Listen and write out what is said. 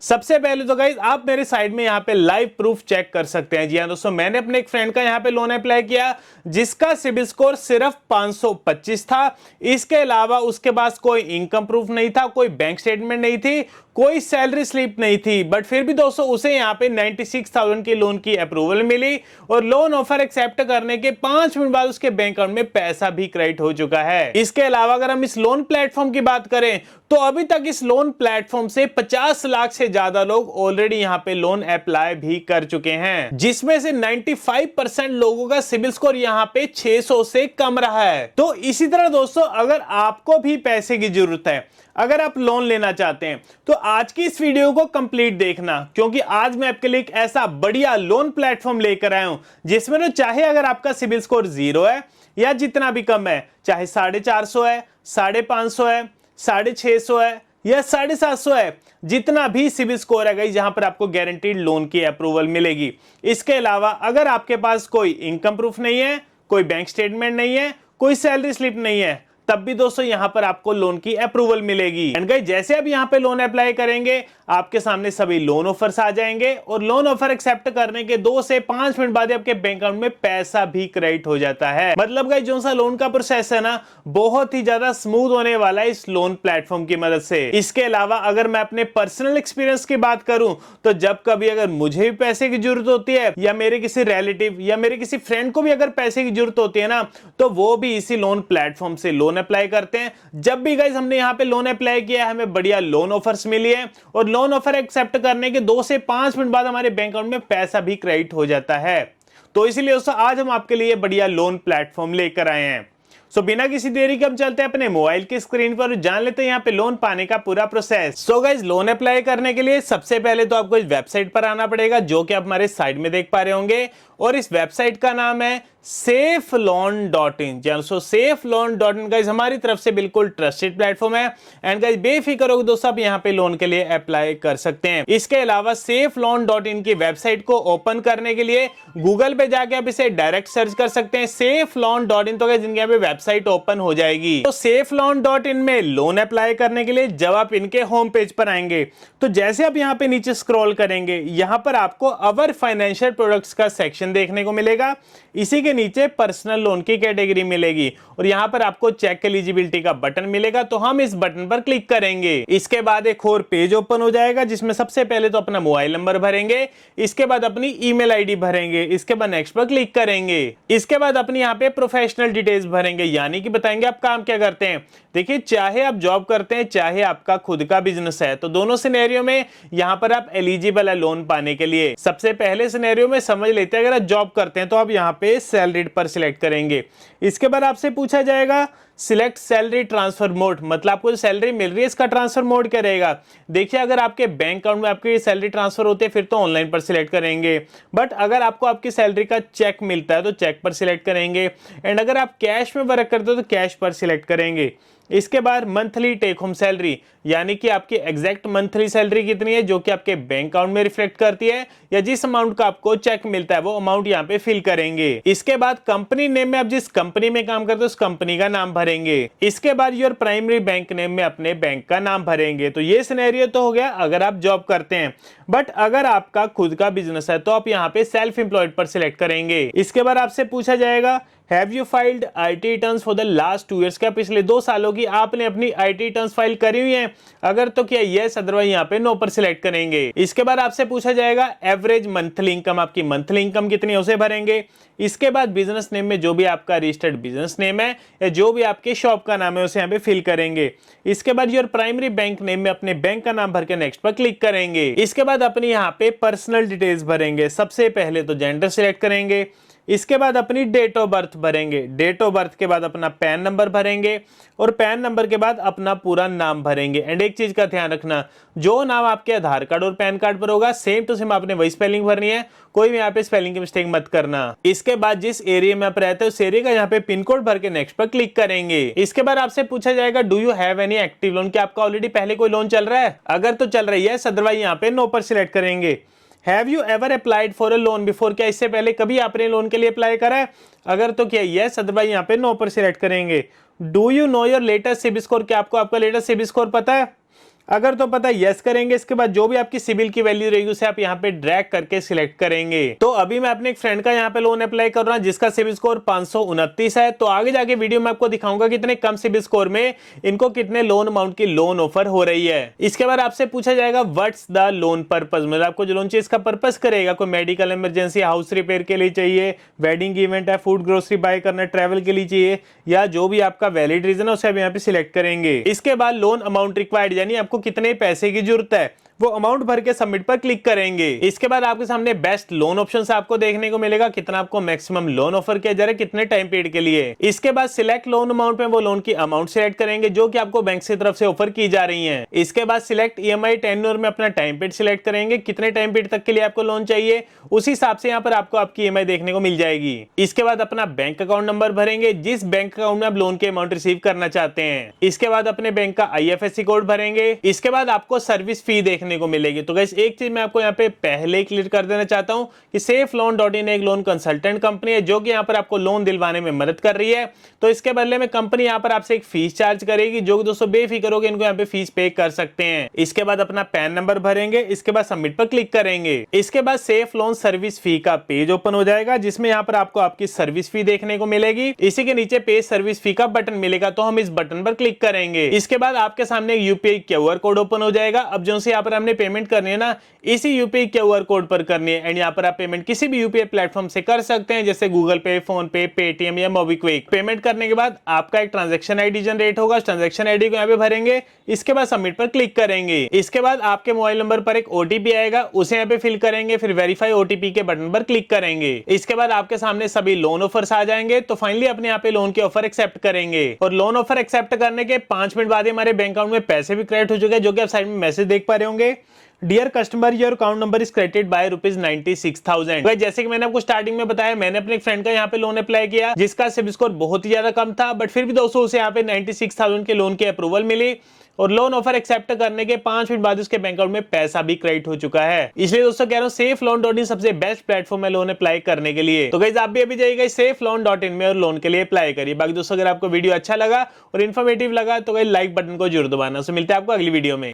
सबसे पहले तो गाइज आप मेरे साइड में यहाँ पे लाइव प्रूफ चेक कर सकते हैं। जी हाँ दोस्तों, मैंने अपने एक फ्रेंड का यहाँ पे लोन अप्लाई किया जिसका सिबिल स्कोर सिर्फ 525 था। इसके अलावा उसके पास कोई इनकम प्रूफ नहीं था, कोई बैंक स्टेटमेंट नहीं थी, कोई सैलरी स्लिप नहीं थी, बट फिर भी दोस्तों उसे यहाँ पे 96,000 की लोन की अप्रूवल मिली और लोन ऑफर एक्सेप्ट करने के 5 मिनट बाद उसके बैंक अकाउंट में पैसा भी क्रेडिट हो चुका है। इसके अलावा अगर हम इस लोन प्लेटफॉर्म की बात करें तो अभी तक इस लोन प्लेटफॉर्म से 50 लाख से ज्यादा लोग ऑलरेडी यहाँ पे लोन अप्लाई भी कर चुके हैं, जिसमें से 95% लोगों का सिबिल स्कोर यहाँ पे 600 से कम रहा है। तो इसी तरह दोस्तों अगर आपको भी पैसे की जरूरत है, अगर आप लोन लेना चाहते हैं तो आज की इस वीडियो को कंप्लीट देखना, क्योंकि आज मैं आपके लिए एक ऐसा बढ़िया लोन प्लेटफॉर्म लेकर आया हूं जिसमें तो चाहे अगर आपका सिबिल स्कोर 0 है या जितना भी कम है, चाहे 450 है, 550 है, 650 है या 750 है, जितना भी सिबिल स्कोर है गाइस, जहां पर आपको गारंटीड लोन की अप्रूवल मिलेगी। इसके अलावा अगर आपके पास कोई इनकम प्रूफ नहीं है, कोई बैंक स्टेटमेंट नहीं है, कोई सैलरी स्लिप नहीं है, तब भी दोस्तों यहां पर आपको लोन की अप्रूवल मिलेगी। एंड गाइस जैसे आप यहां पे लोन अप्लाई करेंगे आपके सामने सभी लोन ऑफर्स आ जाएंगे और लोन ऑफर एक्सेप्ट करने के 2 से 5 मिनट बाद आपके बैंक अकाउंट में पैसा भी क्रेडिट हो जाता है। मतलब गाइस जो सा लोन का प्रोसेस है ना, बहुत ही ज्यादा स्मूथ होने वाला है इस लोन प्लेटफॉर्म की मदद से। इसके अलावा अगर मैं अपने पर्सनल एक्सपीरियंस की बात करूं तो जब कभी अगर मुझे भी पैसे की जरूरत होती है या मेरे किसी रिलेटिव या मेरे किसी फ्रेंड को भी अगर पैसे की जरूरत होती है ना, तो वो भी इसी लोन प्लेटफॉर्म से लोन अप्लाई करते हैं। जब भी गाइस हमने यहाँ पे लोन अप्लाई किया है हमें बढ़िया लोन ऑफर्स मिली है और लोन ऑफर एक्सेप्ट करने के 2 से 5 मिनट बाद हमारे बैंक अकाउंट में पैसा भी क्रेडिट हो जाता है। तो इसीलिए दोस्तों आज हम आपके लिए बढ़िया लोन प्लेटफॉर्म लेकर आए हैं। सो बिना किसी देरी के हम चलते हैं अपने मोबाइल की स्क्रीन पर जान लेते हैं यहाँ पे लोन पाने का पूरा process. So guys loan apply करने के लिए सबसे पहले तो आपको इस वेबसाइट पर आना पड़ेगा जो कि आप हमारे साइड में देख पा रहे होंगे और इस वेबसाइट का नाम है safeloan.in। सो safeloan.in गाइस हमारी तरफ से बिल्कुल ट्रस्टेड प्लेटफॉर्म है एंड गाइस बेफिक्र हो दोस्तों आप यहाँ पे लोन के लिए अप्लाई कर सकते हैं। इसके अलावा safeloan.in की वेबसाइट को ओपन करने के लिए गूगल पे जाके आप इसे डायरेक्ट सर्च कर सकते हैं safeloan.in, तो गाइस इनके यहाँ पे वेबसाइट ओपन हो जाएगी। तो safeloan.in में लोन अप्लाई करने के लिए जब आप इनके होम पेज पर आएंगे तो जैसे आप यहाँ पे नीचे स्क्रॉल करेंगे यहाँ पर आपको अवर फाइनेंशियल प्रोडक्ट्स का सेक्शन देखने को मिलेगा। इसी के नीचे पर्सनल लोन की कैटेगरी मिलेगी और यहाँ पर आपको चेक एलिजिबिलिटी का बटन मिलेगा, तो हम इस बटन पर क्लिक करेंगे। इसके बाद एक और पेज ओपन हो जाएगा जिसमें सबसे पहले तो अपना मोबाइल नंबर भरेंगे, इसके बाद अपनी ईमेल आईडी भरेंगे, इसके बाद नेक्स्ट पर क्लिक करेंगे। इसके बाद अपनी यहाँ पे प्रोफेशनल डिटेल्स भरेंगे, यानी कि बताएंगे आप काम क्या करते हैं। देखिए चाहे आप जॉब करते हैं चाहे आपका खुद का बिजनेस है, तो दोनों सिनेरियो में यहाँ पर आप एलिजिबल है लोन पाने के लिए। सबसे पहले सिनेरियो में समझ लेते हैं, अगर आप जॉब करते हैं तो आप यहाँ पे सैलरीड पर सिलेक्ट करेंगे। इसके बाद आपसे पूछा जाएगा सिलेक्ट सैलरी ट्रांसफर मोड, मतलब आपको जो सैलरी मिल रही है इसका ट्रांसफर मोड क्या रहेगा। देखिए अगर आपके बैंक अकाउंट में आपकी सैलरी ट्रांसफर होती है फिर तो ऑनलाइन पर सिलेक्ट करेंगे, बट अगर आपको आपकी सैलरी का चेक मिलता है तो चेक पर सिलेक्ट करेंगे एंड अगर आप कैश में वर्क करते हो तो कैश पर सिलेक्ट करेंगे। इसके बाद मंथली टेक होम सैलरी, यानी कि आपकी एग्जैक्ट मंथली सैलरी कितनी है जो कि आपके बैंक अकाउंट में रिफ्लेक्ट करती है, या जिस अमाउंट का आपको चेक मिलता है वो अमाउंट यहाँ पे फिल करेंगे। इसके बाद कंपनी नेम में आप जिस कंपनी में काम करते हो उस कंपनी का नाम भरेंगे। इसके बाद योर प्राइमरी बैंक नेम में अपने बैंक का नाम भरेंगे। तो ये सिनेरियो तो हो गया अगर आप जॉब करते हैं, बट अगर आपका खुद का बिजनेस है तो आप यहाँ पे सेल्फ एम्प्लॉयड पर सिलेक्ट करेंगे। इसके बाद आपसे पूछा जाएगा have you filed IT returns for the last 2 years, क्या पिछले 2 सालों की आपने अपनी आईटी रिटर्न्स फाइल करी हुई है, अगर तो क्या यस, अदरवाइज यहाँ पे नो पर सिलेक्ट करेंगे। इसके बाद आपसे पूछा जाएगा एवरेज मंथली इनकम, आपकी मंथली इनकम कितनी है उसे भरेंगे। इसके बाद बिजनेस नेम में जो भी आपका रजिस्टर्ड बिजनेस नेम है या जो भी आपके शॉप का नाम है उसे यहाँ पे फिल करेंगे। इसके बाद योर प्राइमरी बैंक नेम में अपने बैंक का नाम भर के नेक्स्ट पर क्लिक करेंगे। इसके बाद अपनी यहाँ पे पर्सनल डिटेल्स भरेंगे। सबसे पहले तो जेंडर सिलेक्ट करेंगे, इसके बाद अपनी डेट ऑफ बर्थ भरेंगे, डेट ऑफ बर्थ के बाद अपना पैन नंबर भरेंगे और पैन नंबर के बाद अपना पूरा नाम भरेंगे। एंड एक चीज का ध्यान रखना, जो नाम आपके आधार कार्ड और पैन कार्ड पर होगा सेम टू सेम आपने वही स्पेलिंग भरनी है, कोई भी यहाँ पे स्पेलिंग की मिस्टेक मत करना। इसके बाद जिस एरिया में आप रहते हो उस एरिया का यहाँ पे पिन कोड भर के नेक्स्ट पर क्लिक करेंगे। इसके बाद आपसे पूछा जाएगा do you have any active lone, क्या आपका ऑलरेडी पहले कोई लोन चल रहा है, अगर तो चल रही है अदरवाइज यहाँ पे नो पर सिलेक्ट करेंगे। Have you ever applied for a loan before, क्या इससे पहले कभी आपने लोन के लिए अप्लाई करा है, अगर तो क्या यस, अदरवाइज यहाँ पे नो पर सिलेक्ट करेंगे। Do you know your latest CIBIL score, क्या आपको आपका लेटेस्ट सिबिल स्कोर पता है, अगर तो पता यस करेंगे। इसके बाद जो भी आपकी सिबिल की वैल्यू रहेगी उसे आप यहाँ पे ड्रैग करके सिलेक्ट करेंगे। तो अभी मैं अपने एक फ्रेंड का यहाँ पे लोन अप्लाई कर रहा हूँ जिसका सिबिल स्कोर 529 है। तो आगे जाके वीडियो में आपको दिखाऊंगा कितने कम सिबिल स्कोर में इनको कितने लोन अमाउंट की लोन ऑफर हो रही है। इसके बाद आपसे पूछा जाएगा व्हाट्स द लोन पर्पस, मतलब आपको जो लोन चाहिए इसका पर्पस करेगा। कोई मेडिकल इमरजेंसी, हाउस रिपेयर के लिए चाहिए, वेडिंग इवेंट है, फूड ग्रोसरी बाय करना, ट्रैवल के लिए चाहिए, या जो भी आपका वैलिड रीजन है उसे आप यहाँ पे सिलेक्ट करेंगे। इसके बाद लोन अमाउंट रिक्वायर्ड, यानी आपको कितने पैसे की जरूरत है, वो अमाउंट भर के सबमिट पर क्लिक करेंगे। इसके बाद आपके सामने बेस्ट लोन ऑप्शन आपको देखने को मिलेगा, कितना आपको मैक्सिमम लोन ऑफर किया जा रहा है, कितने टाइम पीरियड के लिए। इसके बाद सिलेक्ट लोन अमाउंट में वो लोन की अमाउंट सिलेक्ट करेंगे जो कि आपको बैंक से तरफ से ऑफर की जा रही है। इसके बाद सिलेक्ट ईएमआई टेन्योर में अपना टाइम पीरियड सिलेक्ट करेंगे, कितने टाइम पीरियड तक के लिए आपको लोन चाहिए, उसी हिसाब से यहाँ पर आपको आपकी ईएमआई देखने को मिल जाएगी। इसके बाद अपना बैंक अकाउंट नंबर भरेंगे, जिस बैंक अकाउंट में आप लोन के अमाउंट रिसीव करना चाहते हैं। इसके बाद अपने बैंक का आईएफएससी कोड भरेंगे। इसके बाद आपको सर्विस फी देखने को मिलेगी। तो गाइस एक चीज मैं आपको यहाँ पे पहले क्लियर कर देना चाहता हूँ कि SafeLoan.in एक लोन कंसल्टेंट कंपनी है जो कि यहाँ पर आपको लोन दिलवाने में मदद कर रही है। तो इसके बदले में कंपनी यहाँ पर आपसे एक फीस चार्ज करेगी, जो कि दोस्तों बेफिक्र होकर इनको यहाँ पे फीस पे कर सकते हैं। इसके बाद अपना पैन नंबर भरेंगे, इसके बाद सबमिट पर क्लिक करेंगे। इसके बाद सेफ लोन सर्विस फी का पेज ओपन हो जाएगा जिसमें यहाँ पर आपको आपकी सर्विस फी देखने को मिलेगी। इसी के नीचे पेज सर्विस फी का बटन मिलेगा, तो हम इस बटन पर क्लिक करेंगे। इसके बाद आपके सामने यूपीआई क्यूआर कोड ओपन हो जाएगा। अब जो से यहाँ पर हमने पेमेंट करनी है ना, इसी यूपीआई क्यूआर कोड पर करनी है। एंड यहाँ पर आप पेमेंट किसी भी यूपीआई प्लेटफॉर्म से कर सकते हैं, जैसे गूगल पे, फोन पे, पेटीएम या मोबीक्विक। पेमेंट करने के बाद आपका एक ट्रांजैक्शन आईडी जनरेट होगा, ट्रांजैक्शन आईडी को यहाँ पे भरेंगे। इसके बाद सबमिट पर क्लिक करेंगे। इसके बाद आपके मोबाइल नंबर पर एक ओटीपी आएगा, उसे यहाँ पे फिल करेंगे, फिर वेरीफाई ओटीपी के बटन पर क्लिक करेंगे। इसके बाद आपके सामने सभी लोन ऑफर्स आ जाएंगे। तो फाइनली अपने यहाँ पे लोन के ऑफर एक्सेप्ट करेंगे और लोन ऑफर एक्सेप्ट करने के 5 मिनट बाद हमारे बैंक अकाउंट में पैसे भी क्रेडिट हो चुके हैं, जो कि आप साइड में मैसेज देख पा रहे होंगे। Dear customer, your account number is credited by ₹96,000। जैसे कि मैंने आपको स्टार्टिंग में बताया, मैंने अपने फ्रेंड का यहाँ पे लोन अप्लाई किया जिसका सिबिल स्कोर बहुत ही ज्यादा कम था, बट फिर भी दोस्तों उसे यहाँ पे 96,000 के लोन की अप्रूवल मिली और लोन ऑफर एक्सेप्ट करने के 5 मिनट बाद उसके बैंक अकाउंट में पैसा भी क्रेडिट हो चुका है। इसलिए दोस्तों कह रहा हूँ SafeLoan.in सबसे बेस्ट प्लेटफॉर्म है लोन अप्लाई करने के लिए। तो गाइस आप भी अभी जाइएगा SafeLoan.in में और लोन के लिए अप्लाई करिए। बाकी दोस्तों अगर आपको वीडियो अच्छा लगा और इन्फॉर्मेटिव लगा तो गाइस लाइक बटन को जरूर दबाना। मिलते हैं आपको अगली वीडियो में।